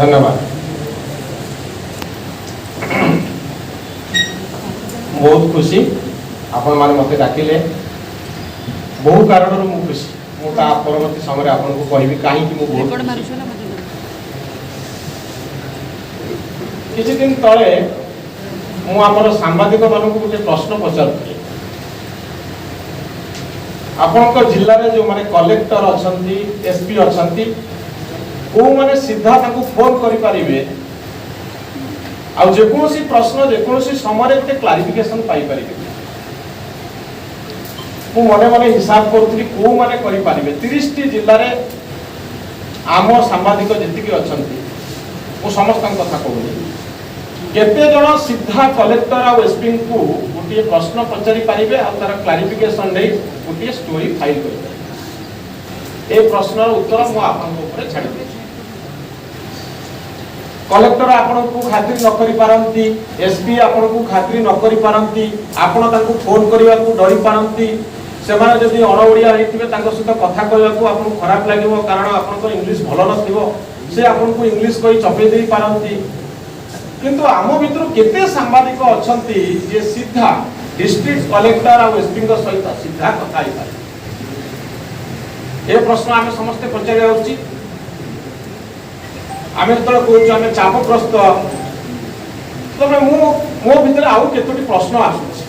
धन्यवाद। बहुत खुशी आपण माने मते डाकिले बहु कारण मु खुशी मु ता परवर्ती समय आपन को कहबी काहे कि मु बहुत किछि दिन तळे मु हमर सांबादिक मानन को गोटे प्रश्न पचारथि आपनक जिल्ला रे जो माने कलेक्टर अछंती एसपी अछंती को माने सीधा ताकू फोन करि परिबे आ जे कोनोसी प्रश्न जे कोनोसी समय ते क्लारिफिकेशन पाई परिबे मु मने मने हिसाब करथि को माने करि परिबे 30 टी जिल्ला रे आम सांबादिक जेति कि अछंती मु समस्त कथा कहूनी केते जण सीधा कलेक्टर आ एसपी को गोटे प्रश्न पचारि पारिबे आ तार क्लारिफिकेशन नै गोटे स्टोरी फाइल करिबे ए प्रश्नर उत्तर मु आपन ऊपर छाडी दे कलेक्टर आपन को खातिर न करि पारंती एसपी आपन को खातिर न करि पारंती आपन तांको फोन करिवा को डरी पारंती सेमाने जदि अणओडिया हेतिबे तांको सहित कथा कहवा को आपन खराब लागिवो कारण आपन को इंग्लिश भलो नथिवो से आपन को इंग्लिश कहि चपे देई पारंती किंतु आम भितर केते सांबादिक अछंती जे सीधा डिस्ट्रिक्ट कलेक्टर और एसपी को सहित सीधा कथा ही पारे ए प्रश्न आमे समस्त पचारिया उचित आमे तो कहू आमे चापग्रस्त तबे मो भितर आउ केतोटी प्रश्न आसुछि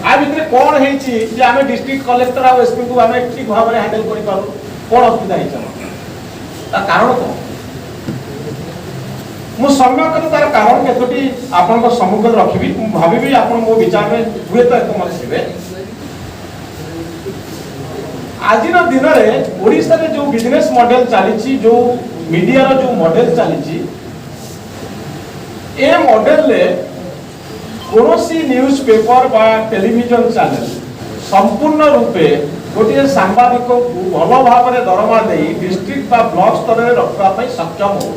आ भितर कोन हेछि जे आमे डिस्ट्रिक्ट कलेक्टर और एसपी को आमे ठीक भाव रे हैंडल करि पारु कोन असुविधा हेछि ता कारण कोन मु सम्यक तार कारण केतोटी आपन को सम्मुख रखिबी मु भाबिबी आपन मो विचार में हुए तो एक मन सिबे आज दिन में ओडिसा रे जो बिजनेस मॉडल चली जो मीडिया रो जो मॉडल चली ए मॉडल ले कोनोसी न्यूज पेपर बा टेलीविजन चैनल संपूर्ण रूपे गोटे सांबादिक को भल भाव में दरमा दे डिस्ट्रिक्ट बा ब्लॉक स्तर में रखवा पई सक्षम हो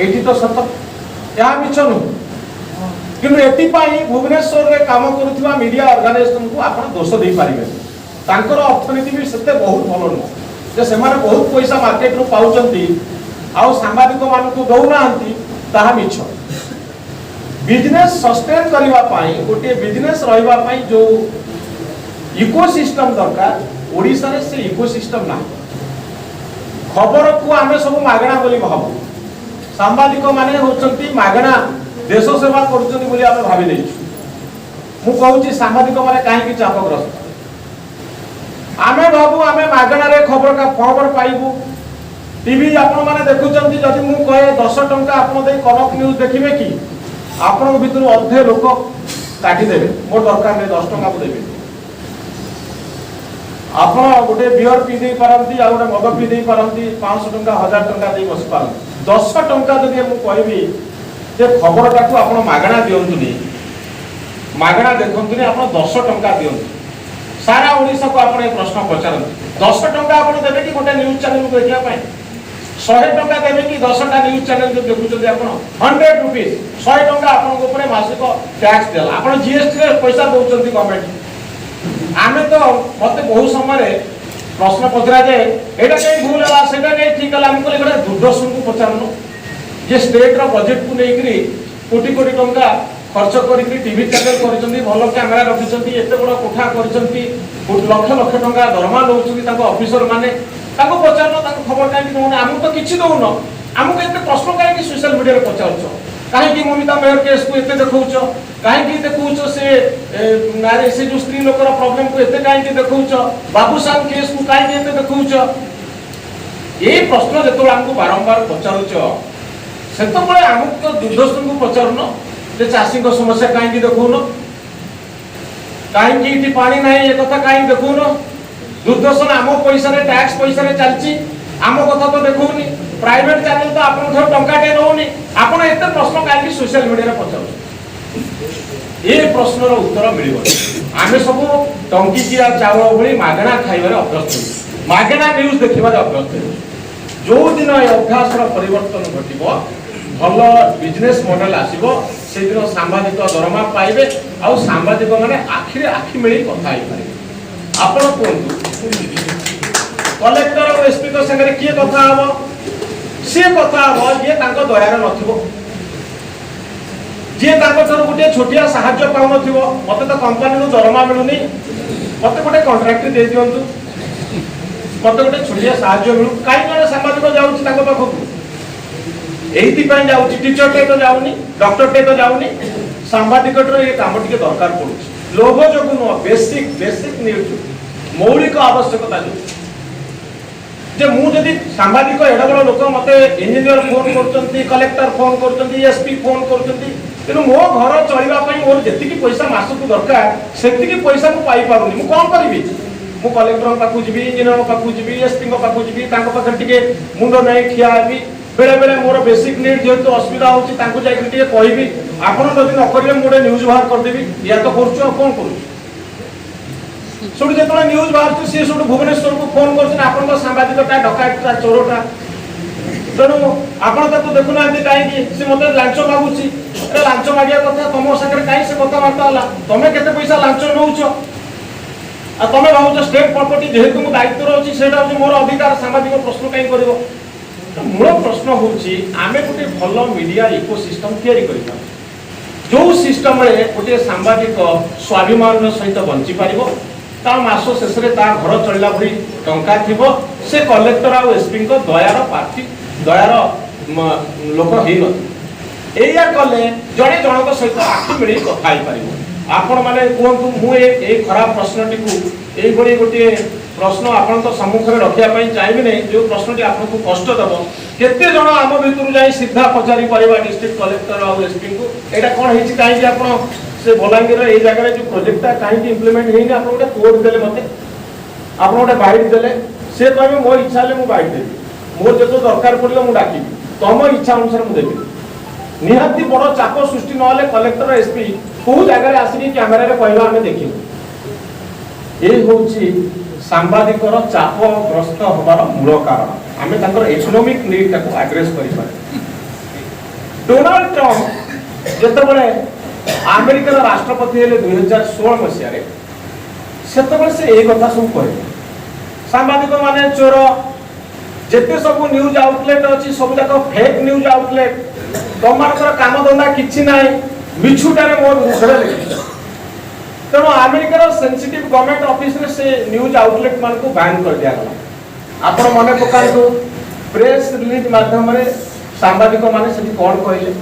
एटी तो सत या मिछ नु किंतु एटी पाई भुवनेश्वर रे काम करूथवा मीडिया ऑर्गेनाइजेशन को आपण दोष दे पारिबे तांकर अर्थनीति भी सते बहुत भलो न जे से माने बहुत पैसा मार्केट रो पाउचंती आ सांबादिक मान को दउ नांती ताहा मिछ बिजनेस सस्टेन करबा पाई गोटे बिजनेस रहबा पाई जो इकोसिस्टम दरकार ओडिसा रे से इकोसिस्टम ना खबर को आमे सब मागणा बोली भाबू सांबादिक माने होचंती मागणा देश सेवा करचंती बोली आमे भाबी लेछु मु कहूची सांबादिक माने काहे कि चापग्रस्त आमे बाबू आमे मागणा रे खबर पाइबू टीवी आपण माने देखुचंती जदि मु कहे 10 टंका आपण दे कनक न्यूज देखिबे कि आपण भितर अधे लोक काटी देबे मोर दरकार नै 10 टंका देबे आपण गोटे बियर पी दे पारंती आ गोटे मग पी दे पारंती 500 टंका 1000 टंका दे बस पारंती 10 टंका जदि मु कहबी जे खबरटा को आपण मागणा दियंतुनी मागणा देखंतुनी आपण 10 टंका दियंतु सारा ओडिसा को आपण प्रश्न पचारंती 10 टंका आपण देबे कि गोटे न्यूज चैनल को देखिया पाए 100 टंका देबे कि 10 टा न्यूज चैनल जो देखुचंती आपण 100 रुपीस 100 टंका आपण को ऊपर मासिक टैक्स देला आपण जीएसटी रे पैसा दउचंती गवर्नमेंट आमे तो मते बहुत समय रे प्रश्न पचरा जे एटा कई भूल होला सेटा कई ठीक होला हम को एटा दूरदर्शन को पचारनो जे स्टेट रो बजट को लेकरी कोटी कोटी टंका खर्च करिकरी टीवी चैनल करिसंती भलो कैमरा रखिसंती एते बड़ कोठा करिसंती लक्ष लक्ष टंका दरमा लउसंती ताको ऑफिसर माने ताको पचारनो ताको खबर काहे कि नोने हमु तो किछि दउनो हमु एते प्रश्न काहे कि सोशल मीडिया रे पचारछो काहे कि ममिता मेयर केस को एते देखौछो काहे कि देखौछो से नारे से जो स्त्री लोकर प्रॉब्लम को एते काहे कि देखौछो बाबूसान केस को काहे कि एते देखौछो ए प्रश्न जेतो हमको बारंबार पचारुछो सेतो बळे हमु तो दूरदर्शन को पचारनो जे चासी को समस्या काहे कि देखौनो काहे कि इति पानी नाही ए कथा काहे देखौनो दूरदर्शन आम पैसा रे टैक्स पैसा रे चलची आम कथा तो देखौनी प्राइवेट चैनल तो आपन घर टंका टे नौनी आपन एते प्रश्न काहे कि सोशल मीडिया रे पचारो ए प्रश्न रो उत्तर मिलिबो आमे सब टंकी किया चावल भली मागणा खाइबार अभ्यस्त मागणा न्यूज देखिबार अभ्यस्त जो दिन ए अभ्यास रो परिवर्तन घटिबो भलो बिजनेस मॉडल आसीबो से दिन सांबादिक दरमा पाइबे आ सांबादिक माने आखिर आखि मिली कथा आइ पारे आपण कोंतु कलेक्टर और एसपी को संगे किए कथा हबो सी कथा हम जी दयार नथिबो जी गोटे छोटिया साहाय्य पाऊन मत तो कंपनी दरमा मिलूनी मत गोटे कंट्राक्ट दे दिंतु मत गोटे छोटिया साहाय्य मिलू कहीं जन सांबादिक जाऊँच जाऊँगी टीचर टे तो जाऊनी डॉक्टर टे तो जाऊनी सांबादिक ये कम टे दरकार पड़ुଛି लोभ जो नुह बेसिक बेसिक न्यूज मौलिक आवश्यकता जो मुझे सांबादिक एडा बड़ लोक मत इंजीनियर फोन कर कलेक्टर फोन कर एसपी फोन कर तेणु मो घर चलवाई मोर जी पैसा मासक दरकार से पैसा मुझे पारे मुझे कौन करी मु कलेक्टर पाखु जी इंजीनियर पाखु जी एसपी पाखु जी पाखे मुंड नहीं खिया भी बेले बेले मोर बेसिक नीड जेहेतु असुविधा होती कहबी आपड़ जब न करेंगे मुझे न्यूज बाहर करदेवी या तो करूँ कौन करूँ जो न्यूज बाहर सी सब भुवनेश्वर को फोन कर सांबादिकटा डकायतटा चोरटा तेणु आपड़ देखुना कहीं सी मत लांच मागुची लांच मागिया कथा तुम सागर कहीं से कथबार्ता है तुम्हें केते पैसा लांच नौच आ तुम भाव स्टेट प्रॉपर्टी जेहेतु मो दायित्व अच्छी से मोर अधिकार सांबादिक प्रश्न कहीं कर मूल प्रश्न होची आमे गोटे भल मीडिया इकोसिस्टम तैयारी करिता जो सिस्टम रे गोटे सांबादिक स्वाभिमान सहित बंची पारिबो ता मास शेष रे ता घर चलला भरी टंका थिबो से कलेक्टर आ एसपी को दयार पार्टी दयार लोक हेई न एया कले जणे जनक सहित आखि मिली कथा ही पारिबो आपण माने कहतु मुझे खराब प्रश्नटी को यही गोटे प्रश्न आपण तो सम्मुख में रखा चाहिए नहीं जो प्रश्नटी आपको कष्ट दब केते जन आम भितर जाए सीधा पचारि पारिबा डिस्ट्रिक्ट कलेक्टर और एसपी को एटा कोन हेछि कहीं आप से बलांगीर ये जगह जो प्रोजेक्टा कहीं इम्प्लीमेंट होनी आप गोटे कोड देले मते आप गोटे बाइट देले से कहबे मो इच्छा ले मु बाइट देबी मोर जो दरकार पड़े मुझे डाकिबी तुम इच्छा अनुसार मुझे देबी निहाती बड़ चाप सृष्टि ना कलेक्टर एसपी कौ जगह आसिक कैमेरा कहवा आम देखू ये हूँ सांबादिकर चापग्रस्त हमार मूल कारण आम इकोनोमिक नीड टाको आड्रेस कर डोनाल्ड ट्रम्प जितेबाला अमेरिकार राष्ट्रपति हेले 2016 मसीह से ये कथा सब कहे सांबादिक माने चोर जिते सब न्यूज आउटलेट अच्छी सब जाक फेक न्यूज आउटलेट तुम काम धंदा कि ना मिछुटारे मोर मुखरे लिखी तेणु अमेरिकार सेंसिटिव गवर्नमेंट ऑफिस रे से न्यूज आउटलेट मान को बैन कर दिया गला आपण मने पकांतु प्रेस रिलीज माध्यम रे सांबादिक माने से कोन कहले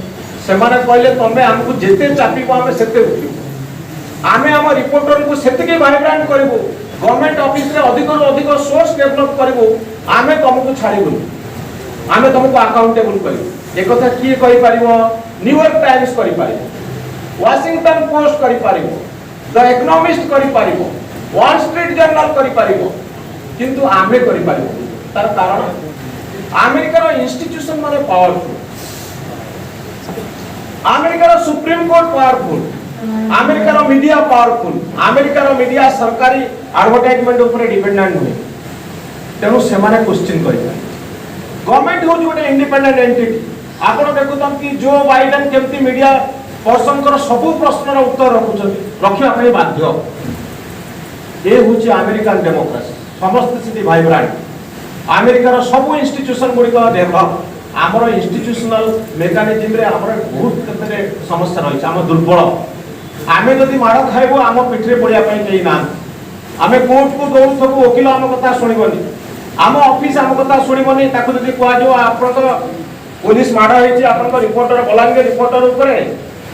से माने कहले तमे हमकु जेते चापिबो हमें सेते उठिबो आमे हम रिपोर्टर को सेते के वाइब्रेंट करबो गवर्नमेंट ऑफिस रे अधिक रो अधिक सोर्स डेवलप करबो आमे तुमको छाड़िबो आमे तुमको अकाउंटेबल करबो एक कथा की कहि परिबो न्यूयॉर्क टाइम्स करि परिबो वाशिंगटन पोस्ट करि परिबो द इकोनॉमिस्ट करि परिबो वॉल स्ट्रीट जर्नल करि परिबो किंतु आमे करि परिबो तार कारण अमेरिकार इंस्टीट्यूशन माने पावरफुल अमेरिकार सुप्रीम कोर्ट पावरफुल अमेरिकार मीडिया पावरफुल अमेरिकार मीडिया सरकारी एडवर्टाइजमेंट ऊपर डिपेंडेंट हुए तेणु से क्वेश्चन कर गवर्नमेंट हूँ गोटे इंडिपेंडेंट एंटिटी आप देखुता कि जो बाइडेन केमती मीडिया पर्सन सबू प्रश्न उत्तर रखापी बाध्य ये हूँ अमेरिकान डेमोक्रेसी समस्त स्थिति वाइब्रेंट अमेरिकार सब इंस्टीट्यूशन गुड़िक देख आमर इंस्टीट्यूशनल मेकानिज्म रे आमर बहुत समस्या रही आम दुर्बल आम जदि माड़ खाइबू आम पिठरे पड़िया कहीं ना आम कोर्ट को दौड़ वकिल आम कथा शुणबनी आम ऑफिस आम कथा शुणबनी जब कह आप पुलिस माड़ हो रिपोर्टर बलांगीर रिपोर्टर उपरे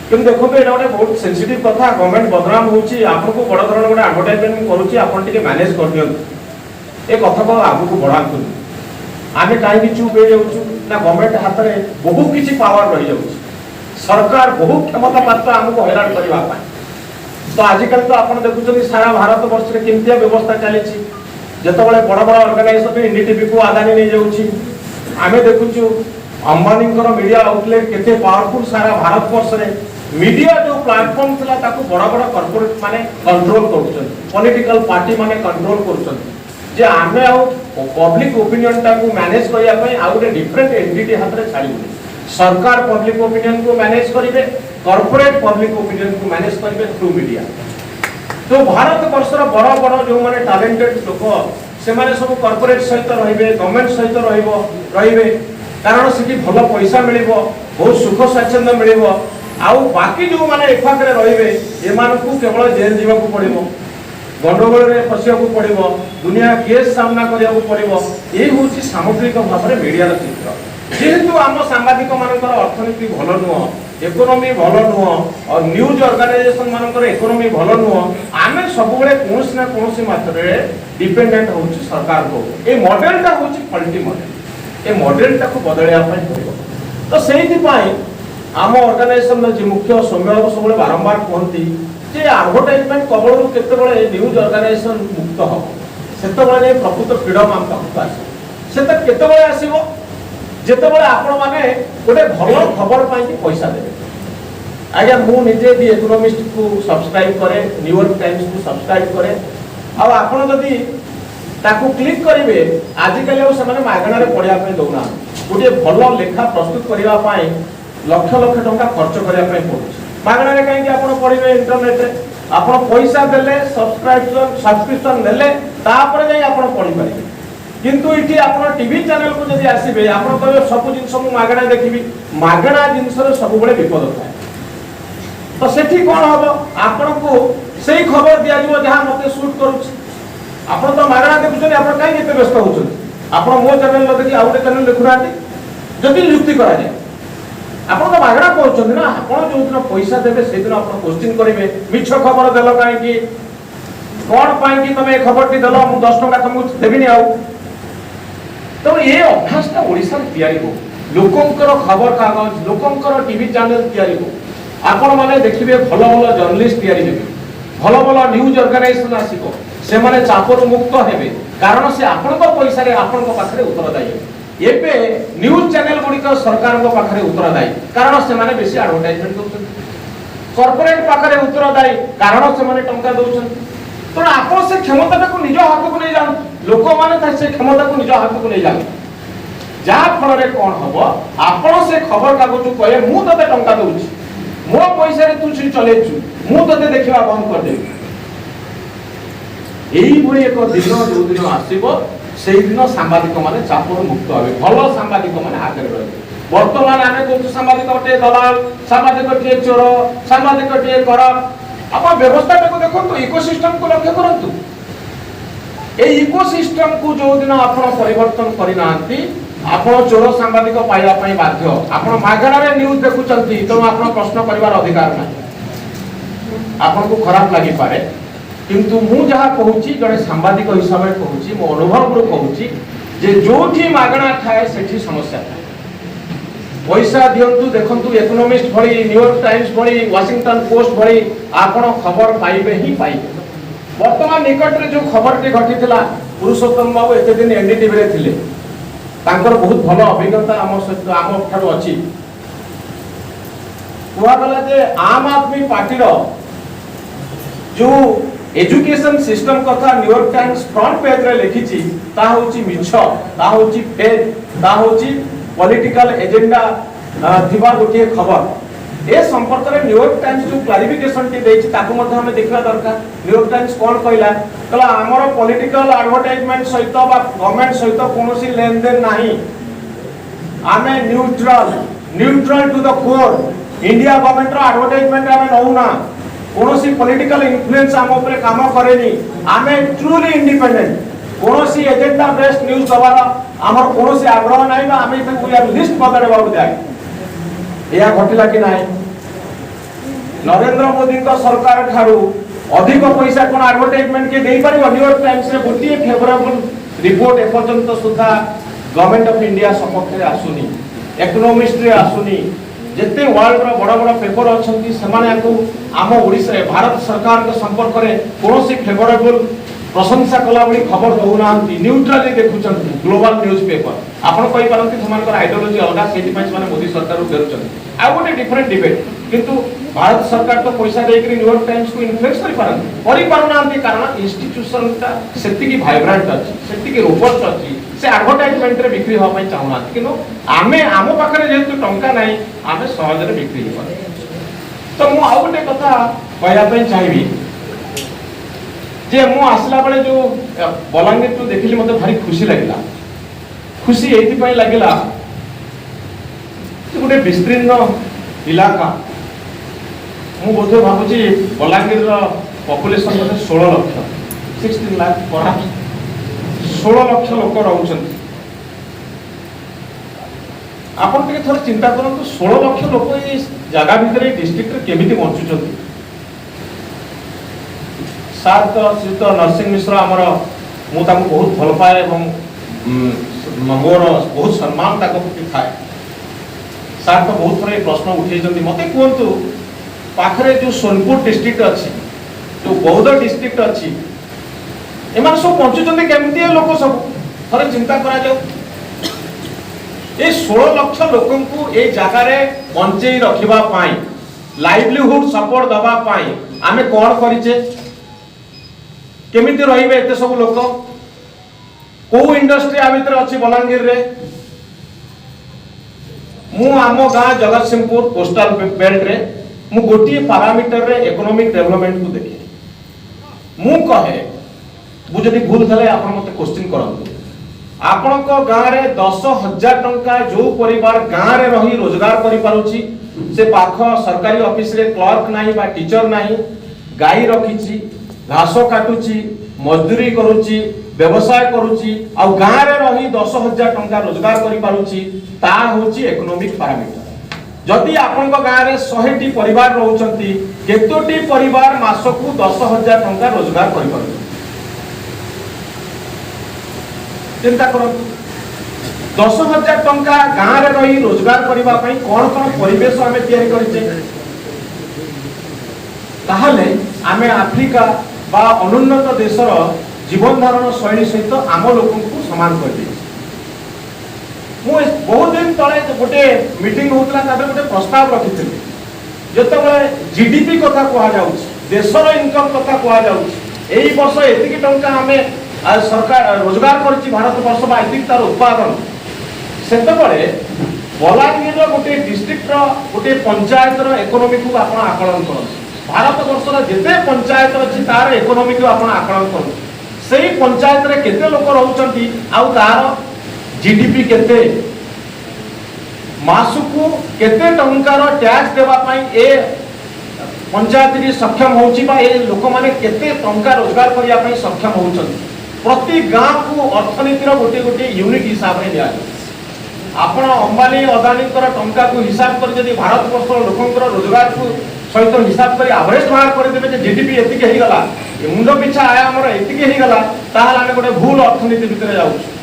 कि देखो ये गोटे बहुत सेंसिटिव कथा गवर्नमेंट बदनाम होको बड़ धरण गोटे एडवर्टाइजमेंट करुँचे मैनेज कर दिखाँ ये कथा को आगू बढ़ातु आम कहीं चुप हो जाऊँ ना गवर्नमेंट हाथ में बहुत किसी पावर रही जाऊँ सरकार बहुत क्षमता मात्र आमको हैरान करने तो आजिकल तो आप देखुं सारा भारत वर्ष में केमती व्यवस्था चली जितेबाला बड़ बड़ ऑर्गेनाइजेशन एनडीटीवी को आदानी नहीं जाऊँगी आम देखुचु अंबानी मीडिया आउटलेट केते पावरफुल सारा भारत वर्ष में मीडिया जो प्लेटफॉर्म था ताको बड़ा बड़ा कॉर्पोरेट माने कंट्रोल कर पॉलिटिकल पार्टी माने कंट्रोल कर आमे पब्लिक ओपिनियन टाको मैनेज करने गोटे डिफरेंट एंटिटी हाथ में छाड़बू सरकार पब्लिक ओपिनियन को मैनेज करेंगे कॉर्पोरेट पब्लिक ओपिनियन को मैनेज करेंगे थ्रू मीडिया तो भारत वर्षर बड़ बड़ जो माने टैलेंटेड लोक से सब कॉर्पोरेट सहित रे गवर्नमेंट सहित रे कारण सेठी भल पैसा मिलिबो बहुत सुख स्वाच्छंद्य मिलिबो आउ बाकी जो माने एफाकरे रहिबे एमानकु केवल जेल जीवाकू पड़िबो गंडगोल रे फसियाकू पड़िबो दुनिया केस सामना करियाकू पड़िबो ए होची सामग्रिक भाबरे मीडिया चित्र जेहेतु आम सांबादिक मानकर अर्थनीति भल नुह इकोनोमी भल नुह और न्यूज ऑर्गेनाइजेशन मानकर इकोनोमी भल नुह आमे सब बेले कोनोसी ना कोनोसी मात्रा रे डिपेंडेंट होची सरकार को ए मॉडलटा होची फल्टी मॉडल ए मॉडलटा को बदलया पय पड़िबो तो सेहिति पय आम ऑर्गेनाइजेशन जे मुख्य सौम्य सब बारंबार कहती जे एडवर्टाइजमेंट कबल केतेबेले न्यूज ऑर्गेनाइजेशन मुक्त हो सेतेबेले प्रकृत फ्रीडम आम पाखु आसे सेते केतेबेले आसीबो जेतेबेले आपण माने गोटे भल खबर पाई पैसा देबे आज्ञा मु निजे दि इकोनॉमिस्ट को सब्सक्राइब करे न्यूयॉर्क टाइम्स को सब्सक्राइब करे आ आपण जदी ताकू क्लिक करिवे आजिकल से माने मागणा रे पढिया पे दउना गोटे भल लेखा प्रस्तुत करिवा पाई लक्ष लक्ष टंका खर्च करिया पे पड़ुछ मागणा रे काई कि आपण पढिवे इंटरनेट रे आपण पैसा देले सब्सक्रिप्शन देले तापर जाई आपण पढि पारिबे किंतु इठी आपण टीवी चैनल को जदी आसीबे आपण कहबे सब जिंस मु मागणा देखिबी मागणा जिंस रे सब बळे विपद थाए तो सेठी कोन हबो आपण को सेही खबर दिया जिवो जहां मते शूट करूछ आपण तो मागणा देखुछन आपण काई एते व्यस्त होछन आपण मो चैनल ल देखि आउटे चैनल देखुराती जदी युक्ति करा जाय आपण तो मागणा कहउछन ना आपण जो दिन पैसा देबे से दिन आपण क्वेश्चन करिवे मिछ खबर देलो काई कि कोन पाई कि तमे खबर टी देलो मु 10 टका तुमको देबिनी आउ तो ये अभ्यासटा ओडिसा तैयारी हो लोकंकर खबर कागज लोकंकर टीवी चैनल तैयारी हो आपण माने देखिबे भलो भलो जर्नलिस्ट तैयारी हेबे भलो भलो न्यूज ऑर्गेनाइजेशन आसीबो से माने चापर मुक्त हेबे कारण से आपण को पैसा रे आपण को पाखरे उत्तरदायी एबे न्यूज चैनल गुडी को सरकार को पाखरे उत्तरदायी कारण से माने बेसी एडवर्टाइजमेंट करछन कॉर्पोरेट पाखरे उत्तरदायी कारण से माने टंका दउछन तो आपण से क्षमता को निज हाथ को नै जान लोक माने से क्षमता को निज हाथ को नै जान जा फल रे कोन हबो आपण से खबर कागज कहे मु तते टंका दउछि मो पैसा रे तू चलेछु मु तते देखिबा बंद कर देबी एही भई एक दिन जो दिन आसीबो सेही दिन सांबादिक माने चापर मुक्त होबे भलो सांबादिक माने आगे रहबे वर्तमान आमे कोन सांबादिक टे दलाल सांबादिक टे चोर सांबादिक टे करप आपण व्यवस्था को देखो तो इकोसिस्टम को लक्ष्य करंतु ए इकोसिस्टम को जो दिन आपण परिवर्तन करिनांती आपण चोर सांबादिक पाइबा पई बाध्य आपण मागणा रे न्यूज देखुचंती तो आपण प्रश्न करिवार अधिकार नै आपण को खराब लागि पारे किंतु मु जहा कहूची जने सांबादिक हिसाब रे कहूची मो अनुभव रो कहूची जे जोठी मागणा थाए सेठी समस्या थाए पैसा दियंतु देखंतु इकोनॉमिस्ट भली न्यूयॉर्क टाइम्स भली वाशिंगटन पोस्ट भली आपण खबर पाइबे ही पाइबे वर्तमान निकट रे जो खबर टी घटिथिला पुरुषोत्तम बाबू एते दिन एनडीटीवी रे थिले तांकर बहुत भलो अभिज्ञता आम सहित आम ठारो अछि कुआ गला जे आम आदमी पार्टी रो जो एजुकेशन सिस्टम कथा न्यूयॉर्क टाइम्स फ्रंट पेज रे लिखिछि ता होछि मिछ ता होछि फेक ता होछि पॉलिटिकल एजेंडा थिबा गोटे खबर ए संपर्क रे न्यूयॉर्क टाइम्स जो क्लैरिफिकेशन टी देछि ताको मध्ये हमें देखबा दरकार न्यूयॉर्क टाइम्स कोन कहला कला हमर पॉलिटिकल एडवर्टाइजमेंट सहित बा गवर्नमेंट सहित कोनोसी लेन देन नाही आमे neutral to the core India government रो एडवर्टाइजमेंट आमे नहुना कोनोसी पॉलिटिकल इन्फ्लुएंस हम ऊपर काम करेनी आमे ट्रूली इंडिपेंडेंट कोनोसी एजेंडा बेस्ड न्यूज दबार हमर कोनोसी आग्रह नाही बा आमे वी आर लिस्ट बदले बाबू जाय या घटिला कि नाही नरेंद्र मोदी का सरकार ठारू अधिक पैसा कोन एडवर्टाइजमेंट के देई परिबो न्यूयॉर्क टाइम्स रे गोटी फेवरेबल रिपोर्ट एपर्यंत सुधा गवर्नमेंट ऑफ इंडिया सपक्ष रे आसुनी इकोनॉमिस्ट रे आसुनी जेते वर्ल्ड रो बड़ बड़ पेपर अछंती समाने को आम ओडिसा रे भारत सरकार के संपर्क रे कोनोसी फेवरेबल प्रशंसा कला बड़ी खबर दउनांती न्यूट्रली देखुचंती ग्लोबल न्यूज पेपर आपण कहि पारंती समानकर आइडियोलॉजी अलगा सेति पई माने मोदी सरकार घेरुचंती आ गोटे डिफरेंट डिबेट किंतु भारत सरकार तो पैसा देकरी न्यूयॉर्क टाइम्स को इन्फ्लुएंस करि पारनांती कारण इंस्टीट्यूशन ता सेति की वाइब्रेंट अछि सेति की रोबस्ट अछि से एडवर्टाइजमेंट रे बिक्री हो पई चाहनांती किंतु आमे आम पाखरे जेतु टंका नाही आमे सहज रे बिक्री हो तो मु आ गोटे कथा कहया पई चाहिबी जे मु आसला बेले जो बलांगीर तो देखिली मते भारी खुशी लागिला खुशी एथि पई लागिला गोटे विस्तीर्ण इलाका मु बोध भावुची बलांगीर पॉपुलेशन बोधे 16 लाख 16 लाख पर 16 लाख लोक रोचंती आपण टिके थोड़ा चिंता करंतु 16 लाख लोक ये जगह भितर डिस्ट्रिक्ट रे केमिति बंचुचंती सात श्रीयुत नरसिंह मिश्र आमर मु ताको बहुत भल पाए एवं मोर बहुत सम्मान ताको प्रति थाए सार तो बहुत थोड़ा प्रश्न उठे मत कहतु पाखरे जो सोनपुर डिस्ट्रिक्ट अच्छी जो बौद्ध डिस्ट्रिक्ट अच्छी एम सब बंचुंट केमती लोक सब थे चिंता करा ये 16 लाख लोक ये जगार बंचे रखापी लाइवलीहुड सपोर्ट दवापाई आम कौन करें केमिति रहिबे एते सब लोक को इंडस्ट्री आ भीतर अच्छी बलांगीर रे मु आम गाँ जगतसिंहपुर कोस्टल बेल्ट रे मु गोटे पैरामीटर रे इकोनॉमिक डेवलपमेंट को देखे मु कहे मु जदि भूल थले आपण मते क्वेश्चन करंतु आपण को गाँ रे 10,000 टंका जो परिवार गाँ रे रही रोजगार करि पारुची से पाख सरकारी ऑफिस रे क्लर्क नाही बा टीचर नाही गाई रखिची घास काटुची मजदूरी करुची व्यवसाय करुची आ गाँ रे रही 10,000 टंका रोजगार करि पारुची ता होची इकोनॉमिक पैरामीटर जदि आपण को गाँ रे 100टी परिवार रहउचंती केतोटी परिवार मासकु 10,000 टंका रोजगार करि पारुची चिंता करंतु 10,000 टंका गाँ रे रही रोजगार करबा पई कोन कोन परिवेश आमे तयारी करिचे ताहले आमे आफ्रिका बा अनुन्नत देशर जीवन धारण शैली सहित आम लोक समान कर बहुत दिन तले गोटे मीटिंग होता गोटे प्रस्ताव रखी जिते जीडीपी कथा कह देशर इनकम कथा कह वर्ष एति टंका आम सरकार रोजगार कर भारत वर्ष एति तार उत्पादन से बलांगीर गोटे डिस्ट्रिक्ट गोटे पंचायत इकोनॉमी को आप आकलन करते भारत वर्षर जिते पंचायत अच्छी तार इकोनॉमी को आप आकलन कर से पंचायत रे केते लोक रहउचंती आ तार जीडीपी केते मासुकु केते टंकार टैक्स देबा पई ए पंचायत री सक्षम होउची बा ए लोक माने केते टंका रोजगार करिया पई सक्षम होउचंती प्रति गाँ को अर्थनीतिर गोटे गोटे यूनिट हिसाब रे दिया आपण अंबानी अदानी टंका को हिसाब कर जदि भारत वर्ष लोकंकर रोजगार को सहित हिसाब कर एवरेज बाहर करदेवे जीडीपी एतिक हो गला मुंड पिछा आय आमर एतिक हो गला ताहले आमे गोटे भूल अर्थनीति भितर जाउछु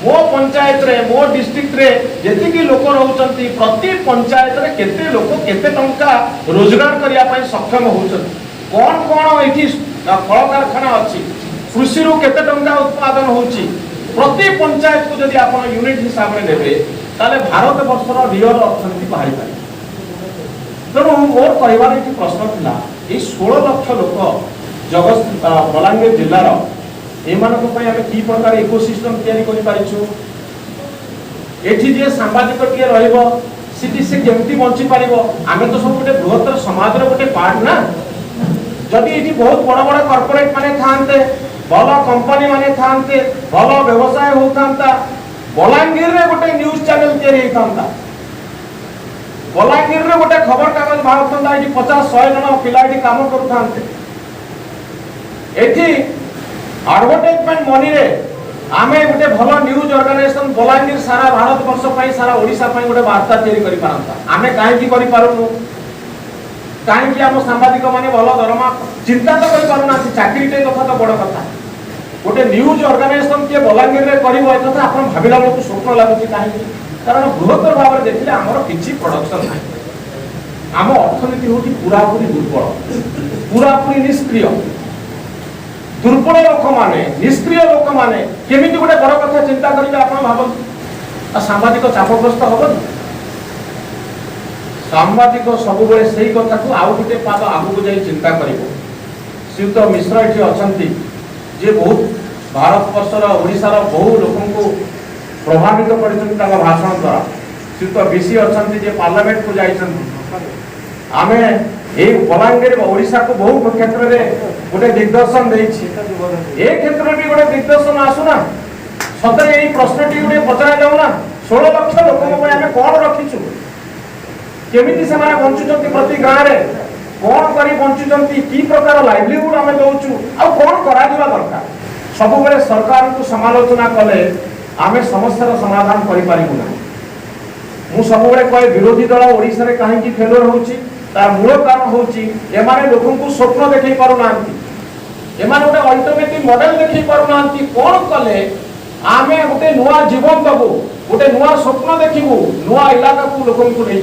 मो पंचायत रे मो डिस्ट्रिक्ट रे जेतिकी लोक रहउचंती प्रति पंचायत रे केते लोक केते टंका रोजगार करिया पई सक्षम होउचंती कोन कोन एठी कल कारखाना अछि कृषि रु केते टंका उत्पादन होउची प्रति पंचायत को जदि आपण यूनिट हिसाब रे देबे ताले भारत वर्षर रियल अर्थनीति बाहरी पाए तेणु मोर कहबार एक प्रश्न था ये 16 लाख लोक जगत बलांगीर जिलार एमानक पई आमे की प्रकार इकोसिस्टम तयारी करि पारिछु एठी जे सांबादिक के रहइबो सिटी से केमती बंची पारिबो आमे तो सब गोटे बृहत्तर समाज रो गोटे पार्ट ना जदि एठी बहुत बड़ बड़ कॉर्पोरेट माने थांते भल कंपनी माने थांते भल व्यवसाय होतांता बलांगीर रे गोटे न्यूज़ चैनल तयारी होतांता बलांगीर रे गोटे खबर कागज बाहर 50-100 जन पिला काम करूँ एडवर्टाइजमेंट मनी रे आमे गोटे भल न्यूज ऑर्गेनाइजेशन बलांगीर सारा भारत वर्ष सारा ओडिशा गोटे वार्ता तैयारी करि पारंता आमे काहे करि पारुनु काहे आम सांबादिक माने भल दरमा चिंता तो करि पारुना चाकरी टे कथा तो बड़ कथा गोटे न्यूज ऑर्गेनाइजेशन के बलांगीर रे करिवो ए कथा आपण भाबिला बेलकु स्वप्न लागुची काहे कारण बृहत्तर भाव में देखिले आमर किसी प्रोडक्शन ना आम अर्थनीति हूँ पूरापूरी दुर्बल पूरापूरी निष्क्रिय दुर्बल लोक माने निष्क्रिय लोक माने केमिति गोटे बड़ कथा चिंता करेंगे आप भावतु सांबादिक चापग्रस्त हेनी सांबादिक सब से कथा को आउ गोटे पाद आगू जा चिंता कर श्रीयुत मिश्र ये अच्छा जे बहुत भारत वर्षर ओडिशार बहु लोक प्रभावित कर भाषण द्वारा श्रीयुत बीसी अच्छा पार्लियामेंट को जाइए आमे ए बलांगीर ओडिशा को बहु क्षेत्र में गोटे दिग्दर्शन ए क्षेत्र में भी गोटे दिग्दर्शन आसुना सतरे यही प्रश्नटी गोटे पचरा जाऊना 16 लाख लोक कौन रखीचु केमिति से बंचुंट प्रति गाँव में कौन कर बंचुंट कि प्रकार लाइवलीहुड आम दौचु आ कौन करा दरकार सब बेले सरकार को समालोचना कले आम समस्या समाधान करूँ मु सब कहे विरोधी दल ओडिशा रे कहीं फेलुअर होची तार मूल कारण होची एमाने लोकन को स्वप्न देखै पारु नांती एमाने गोटे अल्टरनेटिव मॉडल देखै पारु नांती कौन कले आमे गोटे नुआ जीवन दबो गोटे नुआ स्वप्न देखिबु नुआ इलाका को लोकन को नै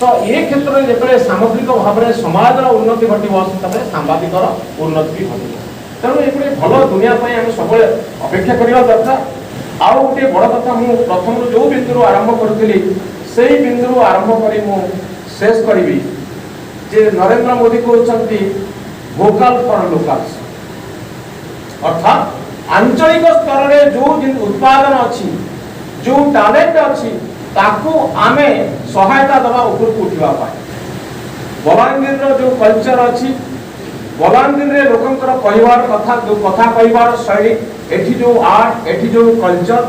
तो ये क्षेत्र में जेतले सामग्रिक भाव में समाज उन्नति घटिबो तबे सांबादिकर उन्नति घटिबो तेणु ये भल दुनिया आम सब अपेक्षा करवा दरकार आउ गोटे बड़ कथा मु प्रथम जो बिंदु आरंभ करी से बिंदु आरंभ करी मु शेष करी जे नरेंद्र मोदी कहते वोकल फॉर लोकल्स अर्थात आंचलिक स्तर में जो उत्पादन अच्छी जो टैलेंट अच्छी ताकू आमे सहायता दबा ऊपर को उठिबा पाए बलांगीर जो कल्चर अच्छी बलांगीर रे लोकंकर कहवार कथा जो कथा कहवार शैली एठी जो आर्ट एठी जो कल्चर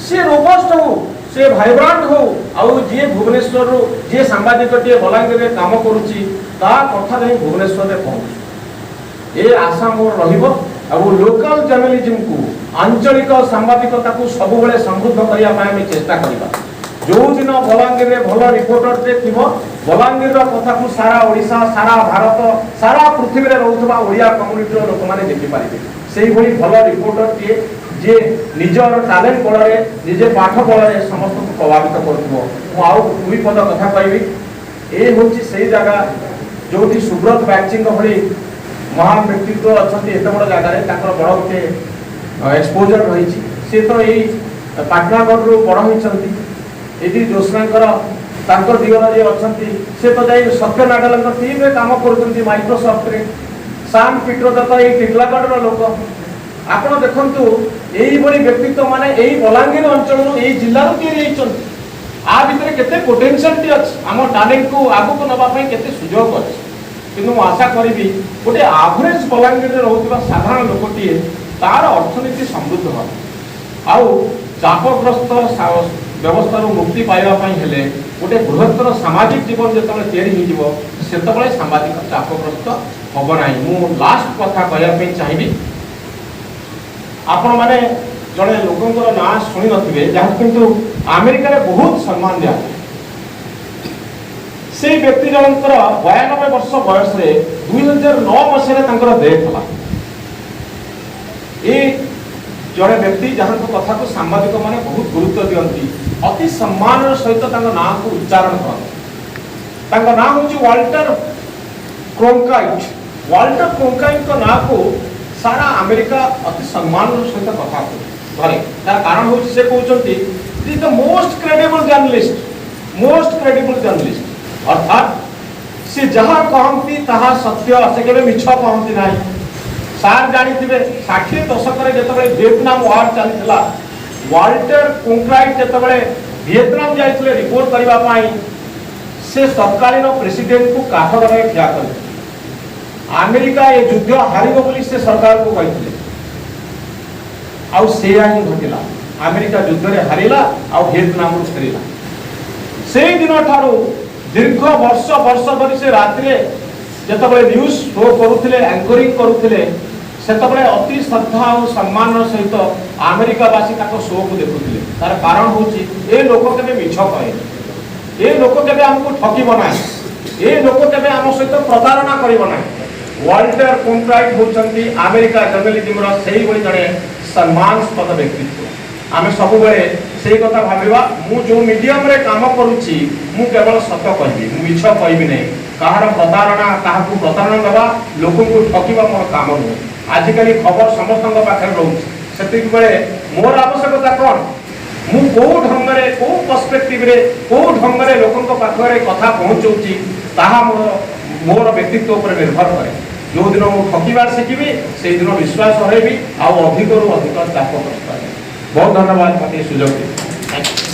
से रोबस्ट हो से वाइब्रेंट हो आउ जे भुवनेश्वर रो जे सांबादिक टे बलांगीर रे काम करूची ता कथा नै भुवनेश्वर रे पहुंच ए आशा मोर रहिबो आउ लोकल जर्नलिज्म को आंचलिक सांबादिकता को सब बेले समृद्ध करिया पाए हम चेष्टा करिबा जो दिन बलांगीर रे भल रिपोर्टर टे थिबो बलांगीर रो कथा को सारा ओडिशा सारा भारत सारा पृथ्वी रे रहउथबा ओडिया कम्युनिटी रो लोक माने देखि पारिबे सेही भली भल रिपोर्टर टे जे निजर टैलेंट बल रे निजे पाठ बल रे समस्त को प्रभावित करथबो मु आउ दुई पद कथा कहबी ए होची सेही जगह जोठी सुब्रत बैचिंग भली महान व्यक्तित्व अछंती एते बड़ जगह रे ताकर बड़ गोटे एक्सपोजर रहिछि से तो एई पाटनागढ़ रो बड़ होइछंती एदी जोशनाकर तांकर दिगरा जे अछंती से तो जाई सत्य नाडलंकर टीम रे काम करछंती माइक्रोसॉफ्ट रे साम पीटर दत्त ए टिटलागढ़ रो लोक आपण देखंतु एई बड़ी व्यक्तित्व माने एई बलांगीर अंचल रो एई जिल्ला रो तयारी हेचंती आ भितरे केते पोटेंशियलिटी अछि हम टैलेंट को आगु को नबा पई केते सुजोग अछि किंतु मु आशा करिबी गोटे एवरेज बलांगीर रे रहउतबा साधारण लोकटी तार अर्थनीति समृद्ध हो आउ चापग्रस्त व्यवस्था मुक्ति पाइबा हेले गोटे बृहत्तर सामाजिक जीवन जो तैयारी हो सेतबले सामाजिक चापग्रस्त हम ना मु लास्ट कथा कहवाई चाहिए आपण मैंने जड़े लोकंर ना शुणी नथिबे जहाँ किंतु अमेरिका रे बहुत सम्मान दिया से व्यक्ति जनकर 92 वर्ष बयस रे 2009 मसीह डेथ होला ए जड़े व्यक्ति जहाँ कथा को सांबादिक माने बहुत गुरुत्व दियंती अति सम्मान सहित ना को उच्चारण कर ना हूँ वाल्टर क्रोंकाइट ना को सारा अमेरिका अति सम्मान सहित कथा धरे तार कारण हूँ से कहते द मोस्ट क्रेडिबल जर्नलिस्ट अर्थात से जहाँ कहती ताहा सत्य से केबे मिछ कहती ना सार जानी 60 दशक जिते वियतनाम वार चलता वाल्टर क्रोंकाइट जिते वियतनाम जाइए रिपोर्ट करने से तत्कालीन प्रेसिडेंट को काठ दबाई ठिया कर अमेरिका ये युद्ध हारिब बोली से सरकार को कहते आउ ही घटला अमेरिका युद्ध में हारिला आउ वियतनाम फेरला से दिन ठारू दीर्घ वर्ष धरी से रात्रि जिते न्यूज शो करुले एंकरिंग करुले सेतबले अति श्रद्धा और सम्मान सहित अमेरिकावासी शो को देखुले तार कारण हूँ ए लोक के मिछ कहे ए लोक के आमको ठकब ना ए लोक के आम सहित प्रतारणा करना वाल्टर क्रोंकाइट होती अमेरिका जर्नलिज्म से जड़े सम्मानस्पद व्यक्तित्व आम सब बेले से कथा भाविबा मु जो मीडियम रे काम करुच्ची मु केवल सत कहबी मु मिछ कहबी नहीं कहार प्रतारणा क्या प्रतारणा देवा लोक को ठकवा मोर काम नुह आजिकल खबर समस्त पाखे रोचे से मोर आवश्यकता कौन मु कौ ढंग से कौ पर्सपेक्टिव रे कौ ढंग से लोक पाखे कथा पहुँचाऊँगी ताहा मोर व्यक्तित्व पर निर्भर करे जो दिन मु ठकबार शिखी से दिन विश्वास हरबी आउ अधिक रू अधिक चाप बहुत धन्यवाद मत सुजोग।